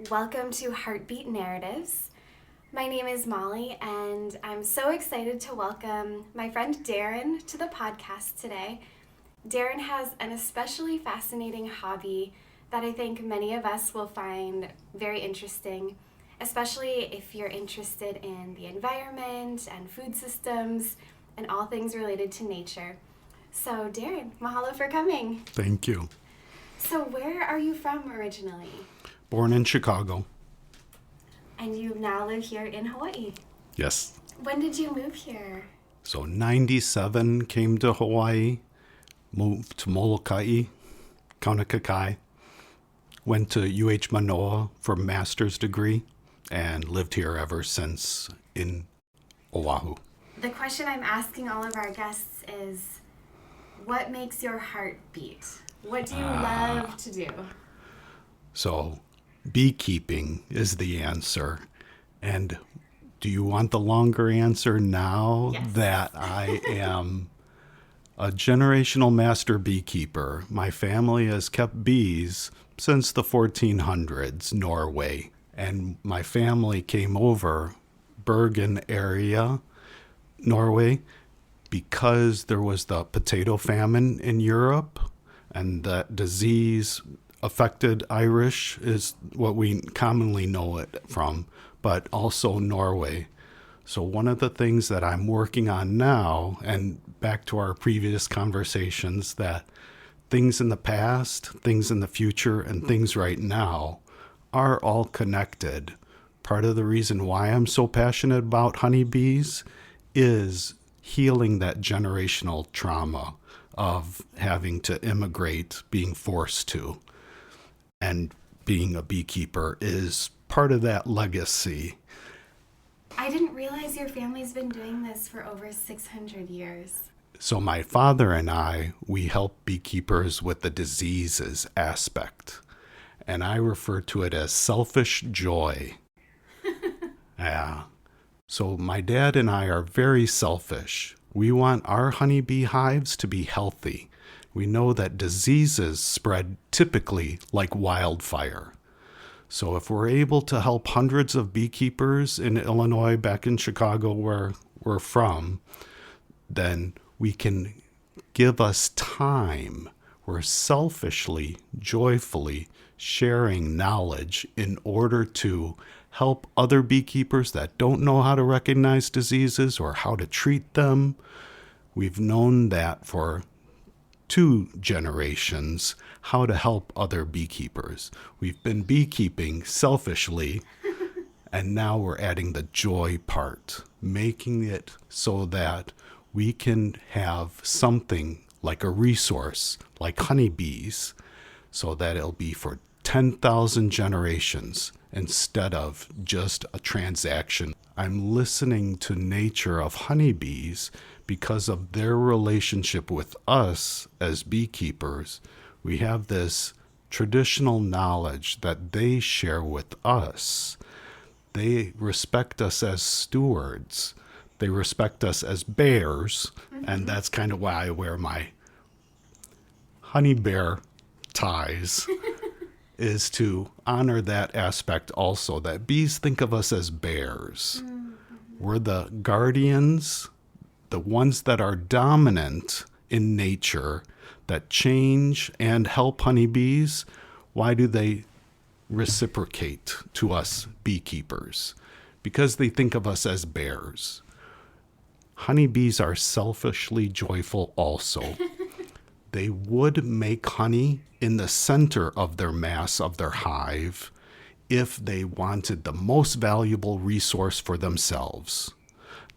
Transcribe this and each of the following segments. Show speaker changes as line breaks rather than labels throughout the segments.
welcome to Heartbeat Narratives. My name is Molly, and I'm so excited to welcome my friend Darin to the podcast today. Darin has an especially fascinating hobby that I think many of us will find very interesting, especially if you're interested in the environment and food systems and all things related to nature. So Darin, mahalo for coming.
Thank you.
So where are you from originally?
Born in Chicago.
And you now live here in Hawaii.
Yes.
When did you move here?
So 97 came to Hawaii, moved to Molokaʻi, Kaunakakai, went to UH Manoa for a master's degree, and lived here ever since in Oahu.
The question I'm asking all of our guests is, what makes your heart beat? What do you love to do?
So beekeeping is the answer. And do you want the longer answer now?
Yes.
That I am a generational master beekeeper? My family has kept bees since the 1400s, Norway. And my family came over Bergen area, Norway, because there was the potato famine in Europe, and that disease affected Irish is what we commonly know it from, but also Norway. So one of the things that I'm working on now, and back to our previous conversations, that things in the past, things in the future, and things right now are all connected. Part of the reason why I'm so passionate about honeybees is healing that generational trauma of having to immigrate, being forced to. And being a beekeeper is part of that legacy.
I didn't realize your family's been doing this for over 600 years.
So my father and I, we help beekeepers with the diseases aspect. And I refer to it as selfish joy. Yeah. So my dad and I are very selfish. We want our honeybee hives to be healthy. We know that diseases spread typically like wildfire. So if we're able to help hundreds of beekeepers in Illinois, back in Chicago where we're from, then we can give us time. We're selfishly, joyfully sharing knowledge in order to help other beekeepers that don't know how to recognize diseases or how to treat them. We've known that for 2 generations, how to help other beekeepers. We've been beekeeping selfishly, and now we're adding the joy part, making it so that we can have something like a resource, like honeybees, so that it'll be for 10,000 generations instead of just a transaction. I'm listening to nature of honeybees because of their relationship with us as beekeepers. We have this traditional knowledge that they share with us. They respect us as stewards. They respect us as bears, and that's kind of why I wear my honey bear ties. Is to honor that aspect also, that bees think of us as bears. We're the guardians, the ones that are dominant in nature, that change and help honeybees. Why do they reciprocate to us beekeepers? Because they think of us as bears. Honeybees are selfishly joyful also. They would make honey in the center of their mass of their hive if they wanted the most valuable resource for themselves.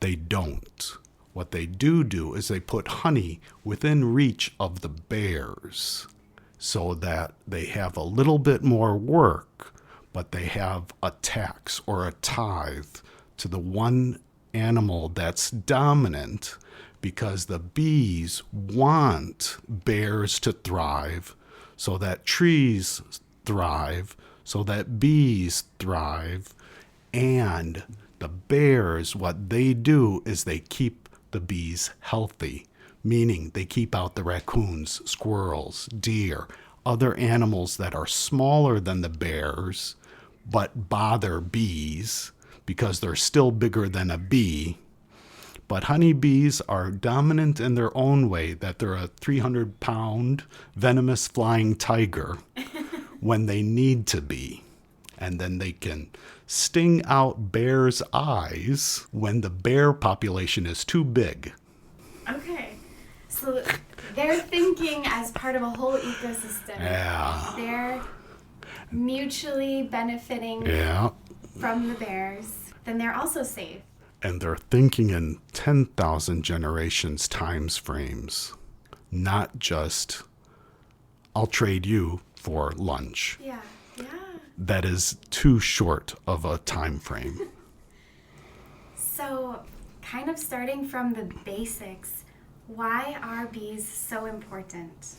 They don't. What they do is they put honey within reach of the bears so that they have a little bit more work, but they have a tax or a tithe to the one animal that's dominant, because the bees want bears to thrive so that trees thrive, so that bees thrive, and the bears, what they do is they keep the bees healthy, meaning they keep out the raccoons, squirrels, deer, other animals that are smaller than the bears, but bother bees because they're still bigger than a bee. But honeybees are dominant in their own way, that they're a 300-pound venomous flying tiger when they need to be. And then they can sting out bears' eyes when the bear population is too big.
Okay. So they're thinking as part of a whole ecosystem.
Yeah.
They're mutually benefiting from the bears. Then they're also safe.
And they're thinking in 10,000 generations times frames, not just, I'll trade you for lunch.
Yeah.
That is too short of a time frame.
So, kind of starting from the basics, why are bees so important?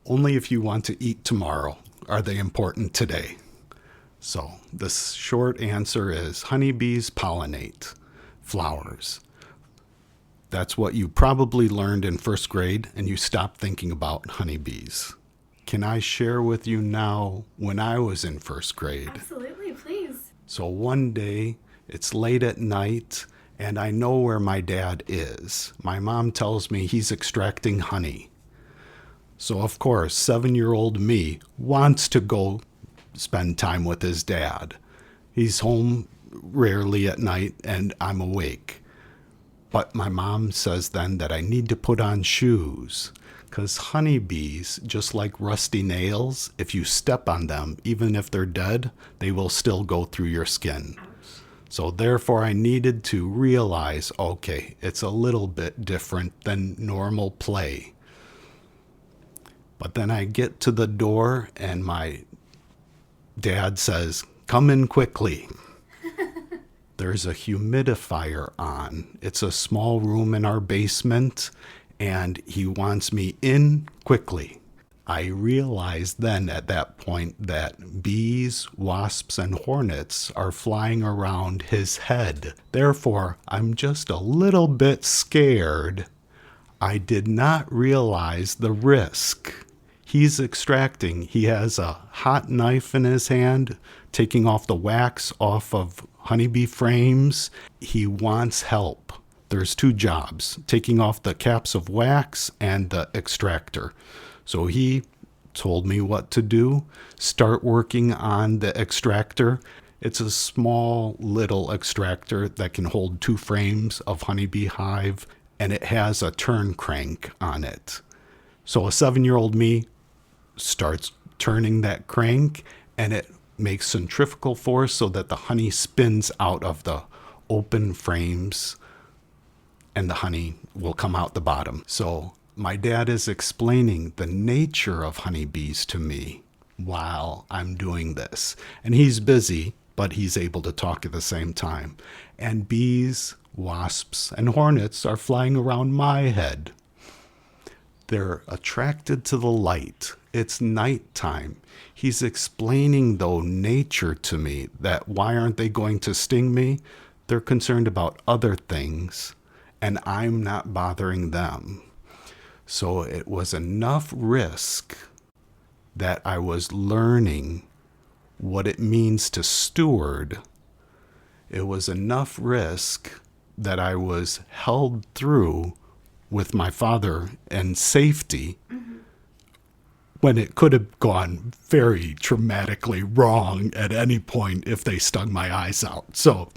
Only if you want to eat tomorrow are they important today. So the short answer is honeybees pollinate flowers. That's what you probably learned in first grade, and you stopped thinking about honeybees. Can I share with you now when I was in first grade?
Absolutely, please.
So one day, it's late at night, and I know where my dad is. My mom tells me he's extracting honey. So of course, 7-year-old me wants to go spend time with his dad. He's home rarely at night, and I'm awake. But my mom says then that I need to put on shoes, because honeybees, just like rusty nails, if you step on them, even if they're dead, they will still go through your skin.
Ouch.
So therefore I needed to realize, okay, it's a little bit different than normal play. But then I get to the door and my dad says, "Come in quickly." There's a humidifier on. It's a small room in our basement, and he wants me in quickly. I realized then at that point that bees, wasps, and hornets are flying around his head. Therefore, I'm just a little bit scared. I did not realize the risk. He's extracting. He has a hot knife in his hand, taking off the wax off of honeybee frames. He wants help. There's 2 jobs, taking off the caps of wax and the extractor. So he told me what to do. Start working on the extractor. It's a small little extractor that can hold 2 frames of honeybee hive, and it has a turn crank on it. So a 7-year-old me starts turning that crank, and it makes centrifugal force so that the honey spins out of the open frames and the honey will come out the bottom. So my dad is explaining the nature of honeybees to me while I'm doing this. And he's busy, but he's able to talk at the same time. And bees, wasps, and hornets are flying around my head. They're attracted to the light. It's nighttime. He's explaining, though, nature to me, that why aren't they going to sting me? They're concerned about other things, and I'm not bothering them. So it was enough risk that I was learning what it means to steward. It was enough risk that I was held through with my father and safety when it could have gone very traumatically wrong at any point if they stung my eyes out. So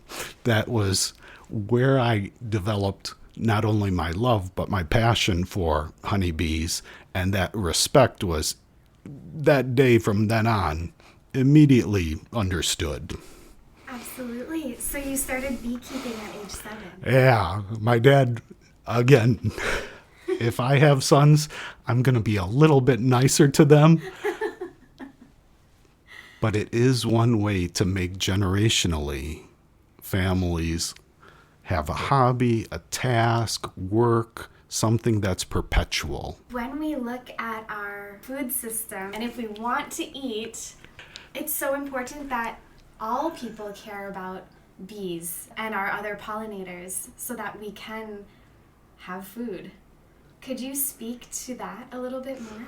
that was where I developed not only my love, but my passion for honeybees. And that respect was that day from then on immediately understood.
Absolutely. So you started beekeeping at age 7.
Yeah, my dad, again, if I have sons, I'm going to be a little bit nicer to them. But it is one way to make generationally families have a hobby, a task, work, something that's perpetual.
When we look at our food system, and if we want to eat, it's so important that all people care about bees and our other pollinators so that we can have food. Could you speak to that a little bit more?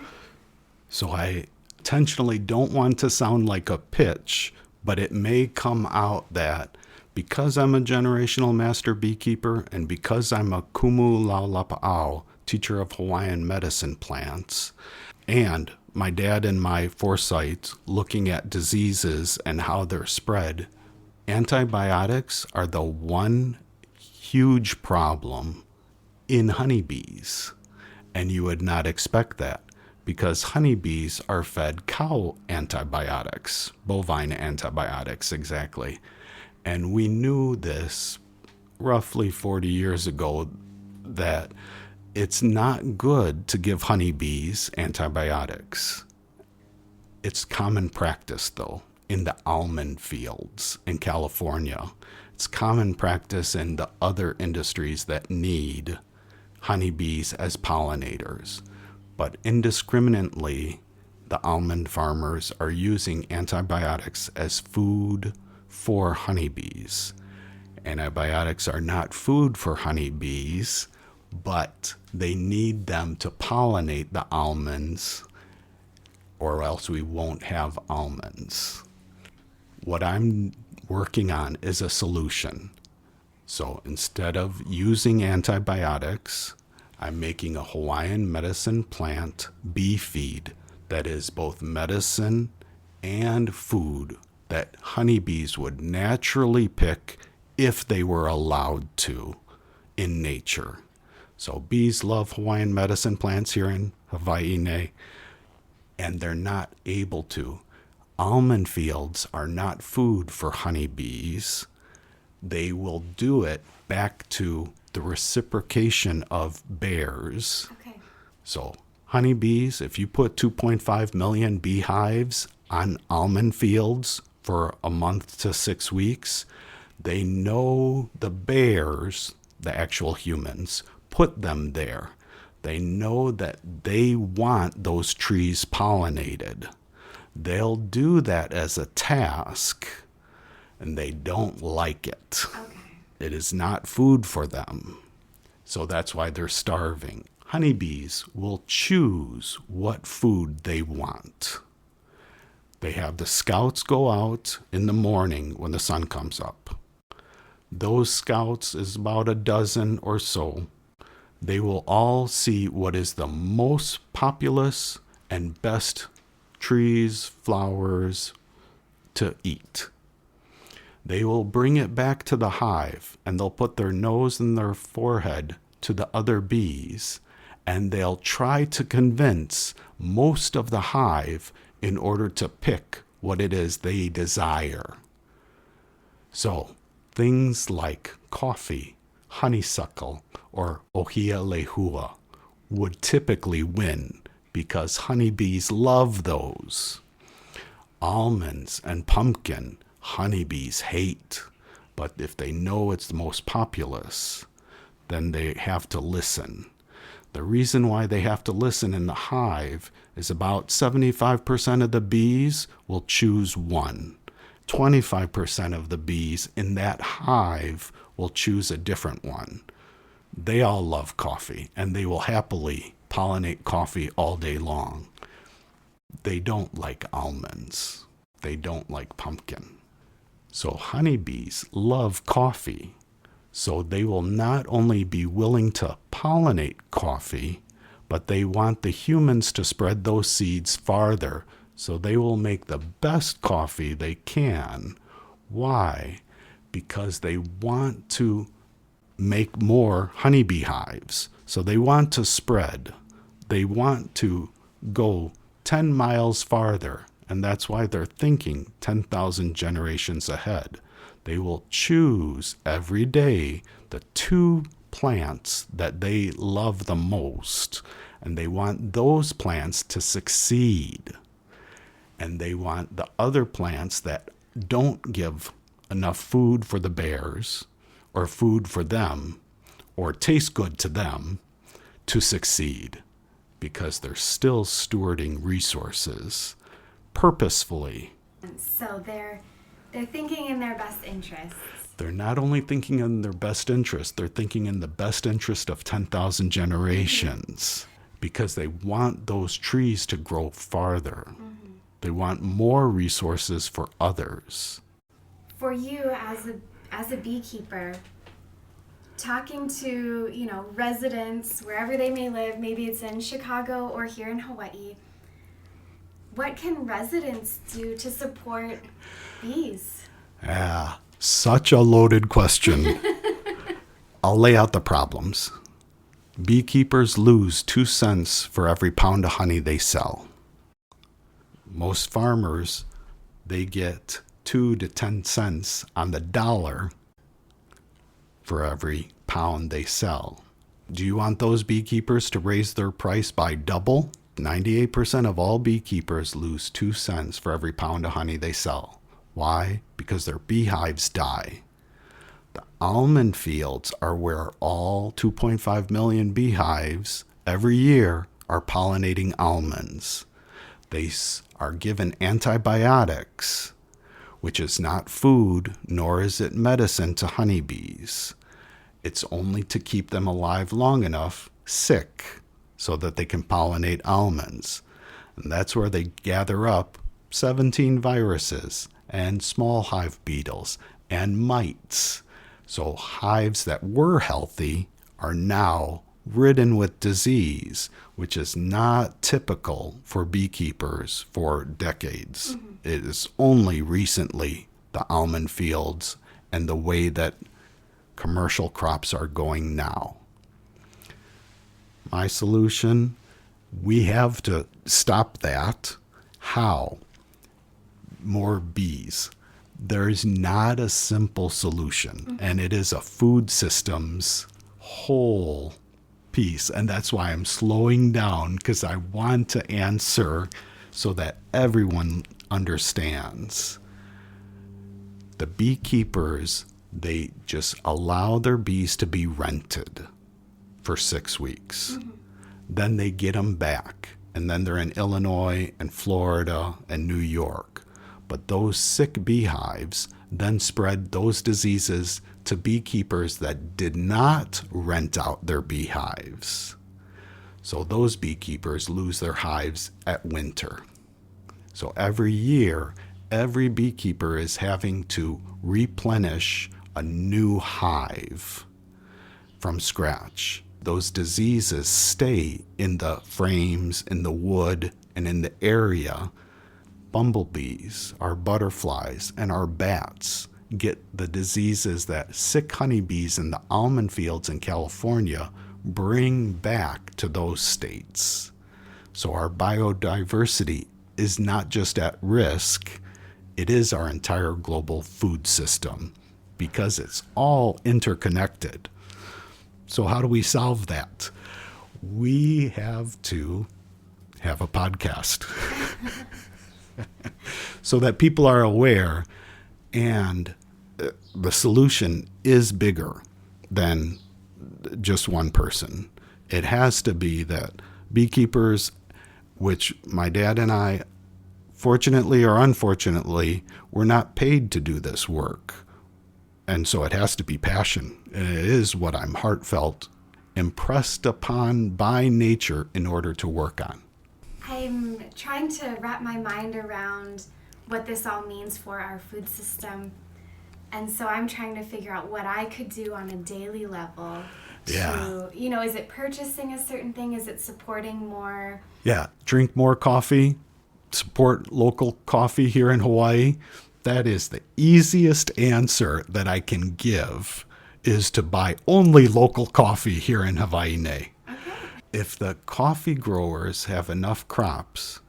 So I intentionally don't want to sound like a pitch, but it may come out that because I'm a generational master beekeeper and because I'm a kumu laulapa'au, teacher of Hawaiian medicine plants, and my dad and my foresight looking at diseases and how they're spread, antibiotics are the one huge problem in honeybees. And you would not expect that because honeybees are fed cow antibiotics, bovine antibiotics exactly. And we knew this roughly 40 years ago that it's not good to give honeybees antibiotics. It's common practice, though, in the almond fields in California. It's common practice in the other industries that need honeybees as pollinators. But indiscriminately, the almond farmers are using antibiotics as food for honeybees. Antibiotics are not food for honeybees, but they need them to pollinate the almonds, or else we won't have almonds. What I'm working on is a solution. So instead of using antibiotics, I'm making a Hawaiian medicine plant bee feed that is both medicine and food that honeybees would naturally pick if they were allowed to in nature. So bees love Hawaiian medicine plants here in Hawaiʻi, and they're not able to. Almond fields are not food for honeybees. They will do it back to the reciprocation of bears.
Okay.
So honeybees, if you put 2.5 million beehives on almond fields for a month to 6 weeks, they know the bears, the actual humans, put them there. They know that they want those trees pollinated. They'll do that as a task, and they don't like it.
Okay.
It is not food for them. So that's why they're starving. Honeybees will choose what food they want. They have the scouts go out in the morning when the sun comes up. Those scouts is about a dozen or so. They will all see what is the most populous and best trees, flowers to eat. They will bring it back to the hive, and they'll put their nose and their forehead to the other bees, and they'll try to convince most of the hive in order to pick what it is they desire. So things like coffee, honeysuckle, or ohia lehua would typically win because honeybees love those. Almonds and pumpkin, honeybees hate, but if they know it's the most populous, then they have to listen. The reason why they have to listen in the hive is about 75% of the bees will choose one. 25% of the bees in that hive will choose a different one. They all love coffee, and they will happily pollinate coffee all day long. They don't like almonds. They don't like pumpkin. So honeybees love coffee. So they will not only be willing to pollinate coffee, but they want the humans to spread those seeds farther. So they will make the best coffee they can. Why? Because they want to make more honeybee hives. So they want to spread. They want to go 10 miles farther. And that's why they're thinking 10,000 generations ahead. They will choose every day the 2 plants that they love the most. And they want those plants to succeed. And they want the other plants that don't give enough food for the bears or food for them or taste good to them to succeed, because they're still stewarding resources purposefully.
So they're thinking in their best interests.
They're not only thinking in their best interest, they're thinking in the best interest of 10,000 generations, because they want those trees to grow farther.
Mm-hmm.
They want more resources for others.
For you as a beekeeper, talking to, residents wherever they may live, maybe it's in Chicago or here in Hawaii, what can residents do to support bees?
Yeah, such a loaded question. I'll lay out the problems. Beekeepers lose 2 cents for every pound of honey they sell. Most farmers, they get 2 to 10 cents on the dollar for every pound they sell. Do you want those beekeepers to raise their price by double? 98% of all beekeepers lose 2 cents for every pound of honey they sell. Why? Because their beehives die. The almond fields are where all 2.5 million beehives every year are pollinating almonds. They are given antibiotics, which is not food, nor is it medicine to honeybees. It's only to keep them alive long enough, sick, so that they can pollinate almonds. And that's where they gather up 17 viruses and small hive beetles and mites. So hives that were healthy are now ridden with disease, which is not typical for beekeepers for decades. Mm-hmm. It is only recently the almond fields and the way that commercial crops are going now. My solution, we have to stop that. How? More bees. There's not a simple solution, and it is a food system's whole piece. And that's why I'm slowing down, because I want to answer so that everyone understands. The beekeepers, they just allow their bees to be rented for 6 weeks. Mm-hmm. Then they get them back, and then they're in Illinois and Florida and New York. But those sick beehives then spread those diseases to beekeepers that did not rent out their beehives. So those beekeepers lose their hives at winter. So every year, every beekeeper is having to replenish a new hive from scratch. Those diseases stay in the frames, in the wood, and in the area. Bumblebees, our butterflies, and our bats get the diseases that sick honeybees in the almond fields in California bring back to those states. So our biodiversity is not just at risk, it is our entire global food system because it's all interconnected. So how do we solve that? We have to have a podcast so that people are aware, and the solution is bigger than just one person. It has to be that beekeepers, which my dad and I, fortunately or unfortunately, were not paid to do this work. And so it has to be passion. And it is what I'm heartfelt, impressed upon by nature in order to work on.
I'm trying to wrap my mind around what this all means for our food system. And so I'm trying to figure out what I could do on a daily level to, is it purchasing a certain thing? Is it supporting more?
Yeah, drink more coffee, support local coffee here in Hawaii. That is the easiest answer that I can give, is to buy only local coffee here in Hawaiʻi. Okay. If the coffee growers have enough crops,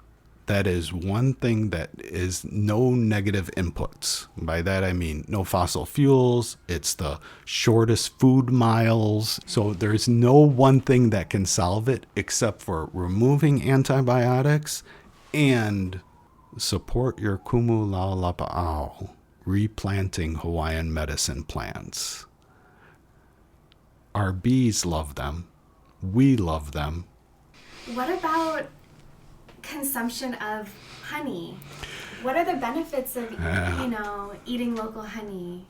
that is one thing that is no negative inputs. By that I mean no fossil fuels. It's the shortest food miles. So there's no one thing that can solve it except for removing antibiotics and support your kumu laulapa'au, replanting Hawaiian medicine plants. Our bees love them. We love them.
What about consumption of honey? What are the benefits of, eating local honey?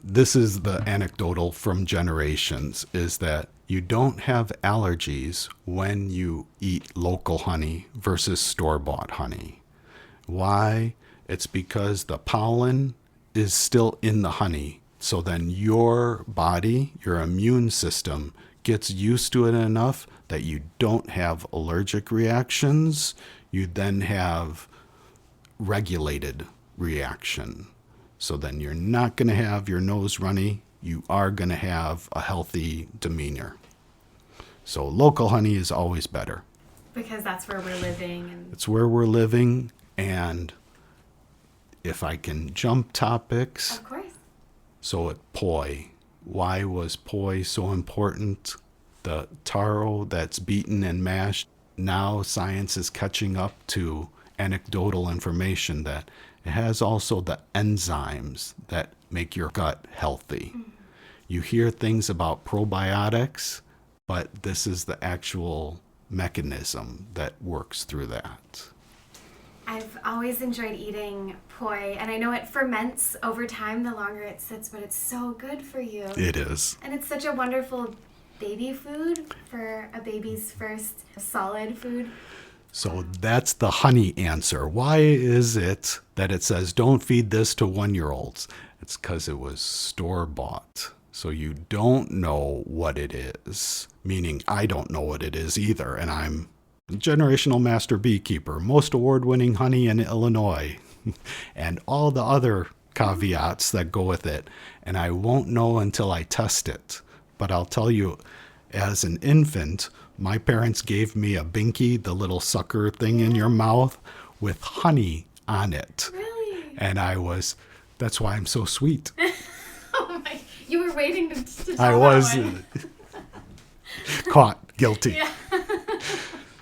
This is the anecdotal from generations, is that you don't have allergies when you eat local honey versus store-bought honey. Why? It's because the pollen is still in the honey. So then your body, your immune system, gets used to it enough that you don't have allergic reactions. You then have regulated reaction. So then you're not going to have your nose runny. You are going to have a healthy demeanor. So local honey is always better.
Because that's where we're living.
It's where we're living. And if I can jump topics.
Of course.
So at poi, why was poi so important? The taro that's beaten and mashed. Now science is catching up to anecdotal information that it has also the enzymes that make your gut healthy. Mm-hmm. You hear things about probiotics, but this is the actual mechanism that works through that.
I've always enjoyed eating poi, and I know it ferments over time the longer it sits, but it's so good for you.
It is.
And it's such a wonderful baby food for a baby's first solid food.
So that's the honey answer. Why is it that it says don't feed this to 1-year-olds? It's because it was store-bought. So you don't know what it is, meaning I don't know what it is either, and I'm a generational master beekeeper, most award-winning honey in Illinois, and all the other caveats that go with it, and I won't know until I test it. But I'll tell you, as an infant, my parents gave me a binky, the little sucker thing in your mouth, with honey on it.
Really?
And that's why I'm so sweet.
Oh my, you were waiting to tell
I was caught guilty.
Yeah.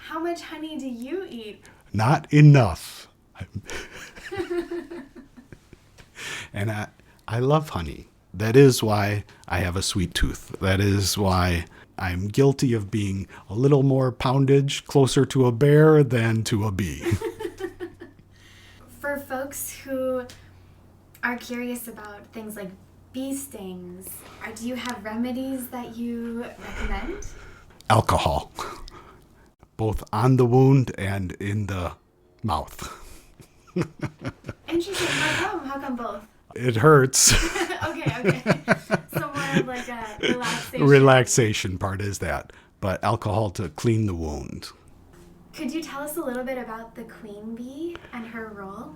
How much honey do you eat?
Not enough. And I love honey. That is why I have a sweet tooth. That is why I'm guilty of being a little more poundage closer to a bear than to a bee.
For folks who are curious about things like bee stings, do you have remedies that you recommend?
Alcohol, both on the wound and in the mouth.
Interesting. How come both?
It hurts.
Okay. So more like a relaxation.
Relaxation part is that, but alcohol to clean the wound.
Could you tell us a little bit about the queen bee and her role?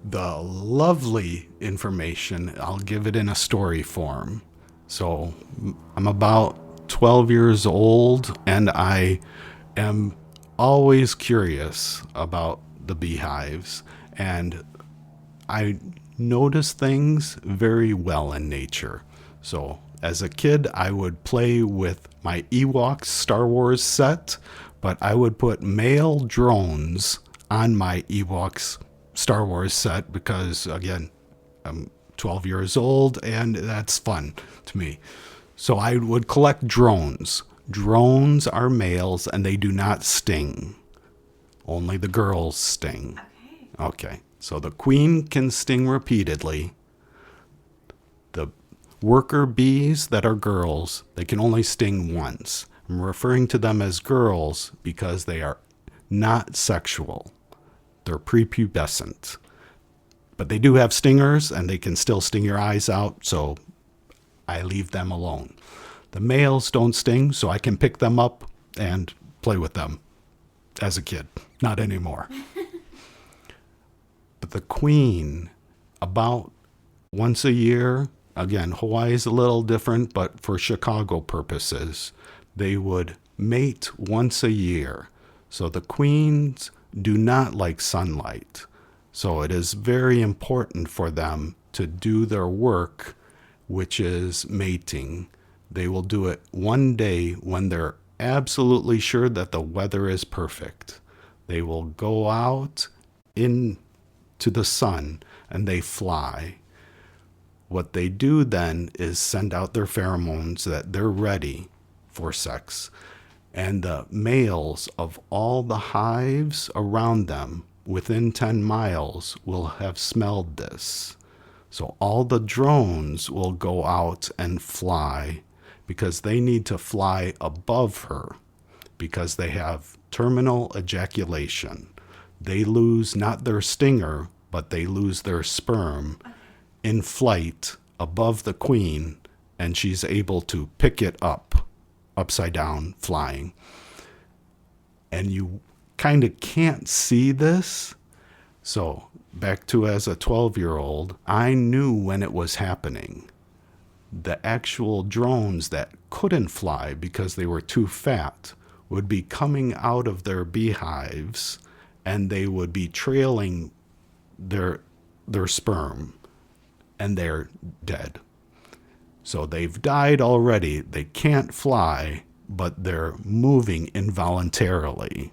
The lovely information, I'll give it in a story form. So I'm about 12 years old, and I am always curious about the beehives, and I notice things very well in nature. So as a kid, I would play with my Ewoks Star Wars set, but I would put male drones on my Ewoks Star Wars set because, again, I'm 12 years old and that's fun to me. So I would collect drones. Drones are males and they do not sting. Only the girls sting. Okay. So the queen can sting repeatedly. The worker bees that are girls, they can only sting once. I'm referring to them as girls because they are not sexual. They're prepubescent. But they do have stingers and they can still sting your eyes out, so I leave them alone. The males don't sting, so I can pick them up and play with them as a kid. Not anymore. But the queen, about once a year, again, Hawaii is a little different, but for Chicago purposes, they would mate once a year. So the queens do not like sunlight. So it is very important for them to do their work, which is mating. They will do it one day when they're absolutely sure that the weather is perfect. They will go out into the sun and they fly. What they do then is send out their pheromones that they're ready for sex. And the males of all the hives around them within 10 miles will have smelled this. So all the drones will go out and fly because they need to fly above her because they have terminal ejaculation. They lose not their stinger, but they lose their sperm in flight above the queen, and she's able to pick it up, upside down, flying. And you kind of can't see this. So back to as a 12-year-old, I knew when it was happening. The actual drones that couldn't fly because they were too fat would be coming out of their beehives, and they would be trailing their sperm, and they're dead. So they've died already. They can't fly, but they're moving involuntarily.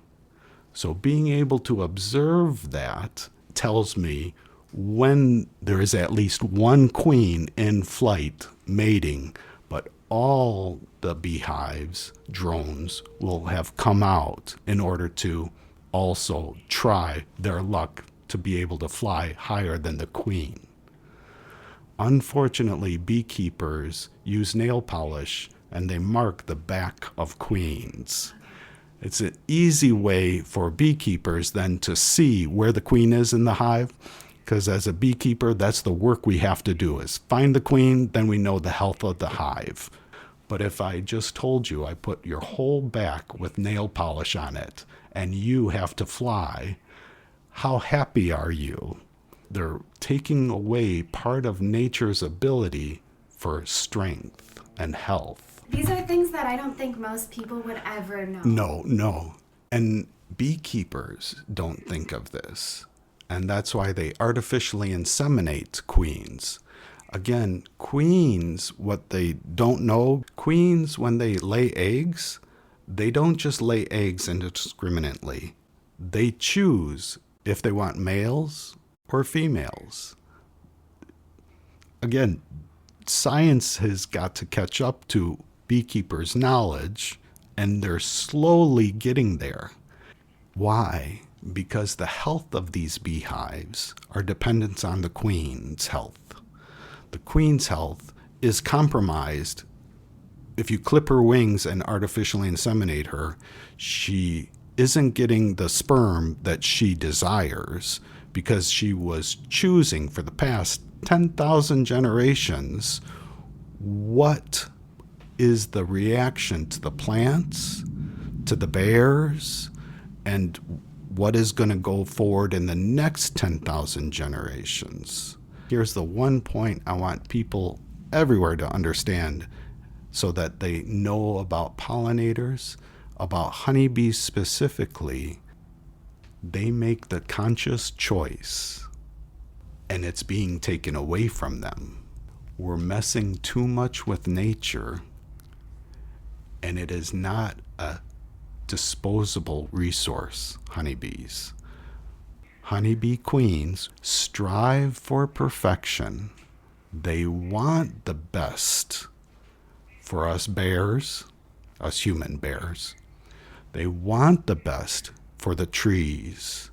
So being able to observe that tells me when there is at least one queen in flight mating, but all the beehives, drones, will have come out in order to also try their luck to be able to fly higher than the queen. Unfortunately, beekeepers use nail polish and they mark the back of queens. It's an easy way for beekeepers then to see where the queen is in the hive, because as a beekeeper, that's the work we have to do, is find the queen, then we know the health of the hive. But if I just told you I put your whole back with nail polish on it and you have to fly, how happy are you? They're taking away part of nature's ability for strength and health.
These are things that I don't think most people would ever know.
No. And beekeepers don't think of this. And that's why they artificially inseminate queens. Again, queens, what they don't know, queens, when they lay eggs, they don't just lay eggs indiscriminately. They choose if they want males or females. Again, science has got to catch up to beekeepers' knowledge, and they're slowly getting there. Why? Because the health of these beehives are dependent on the queen's health. The queen's health is compromised. If you clip her wings and artificially inseminate her, she isn't getting the sperm that she desires because she was choosing for the past 10,000 generations what is the reaction to the plants, to the bears, and what is going to go forward in the next 10,000 generations. Here's the one point I want people everywhere to understand so that they know about pollinators, about honeybees specifically. They make the conscious choice, and it's being taken away from them. We're messing too much with nature, and it is not a disposable resource, honeybees. Honeybee queens strive for perfection. They want the best for us bears, us human bears. They want the best for the trees.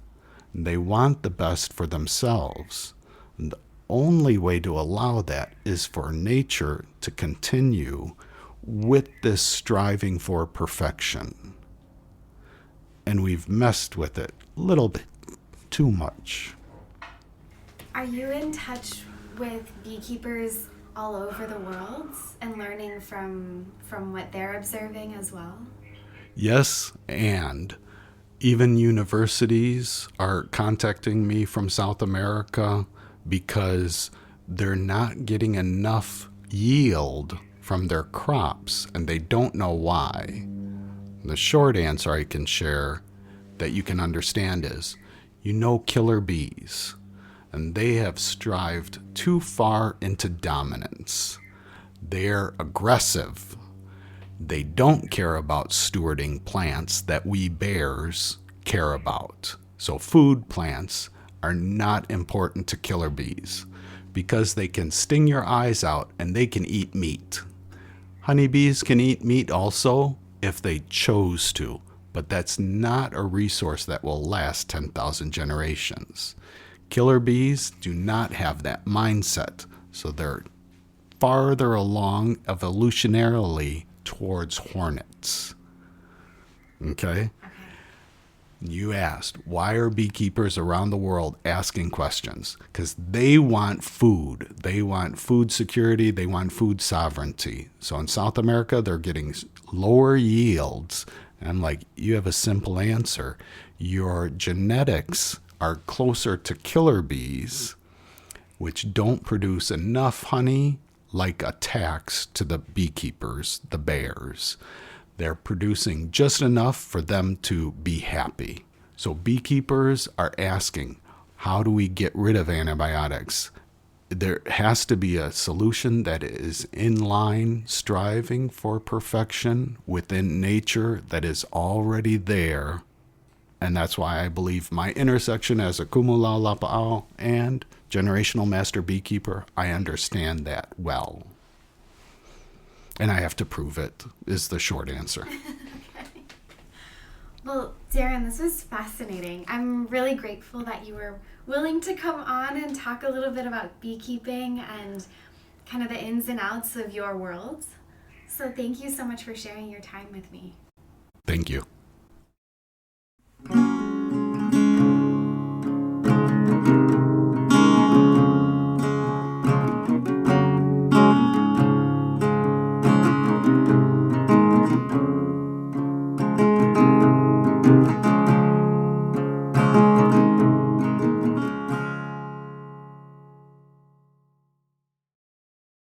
They want the best for themselves. And the only way to allow that is for nature to continue with this striving for perfection. And we've messed with it a little bit too much.
Are you in touch with beekeepers all over the world and learning from what they're observing as well?
Yes, and even universities are contacting me from South America because they're not getting enough yield from their crops, and they don't know why. The short answer I can share that you can understand is, killer bees, and they have strived too far into dominance. They're aggressive. They don't care about stewarding plants that we bears care about. So food plants are not important to killer bees because they can sting your eyes out and they can eat meat. Honeybees can eat meat also if they chose to, but that's not a resource that will last 10,000 generations. Killer bees do not have that mindset, so they're farther along evolutionarily towards hornets. Okay? You asked, why are beekeepers around the world asking questions? Because they want food. They want food security. They want food sovereignty. So in South America, they're getting lower yields. And I'm like, you have a simple answer. Your genetics are closer to killer bees, which don't produce enough honey, like a tax to the beekeepers, the bears. They're producing just enough for them to be happy. So beekeepers are asking, how do we get rid of antibiotics? There has to be a solution that is in line, striving for perfection within nature that is already there. And that's why I believe my intersection as a kumula lapa'au and generational master beekeeper, I understand that well. And I have to prove it, is the short answer.
Okay. Well, Darin, this was fascinating. I'm really grateful that you were willing to come on and talk a little bit about beekeeping and kind of the ins and outs of your world. So thank you so much for sharing your time with me.
Thank you.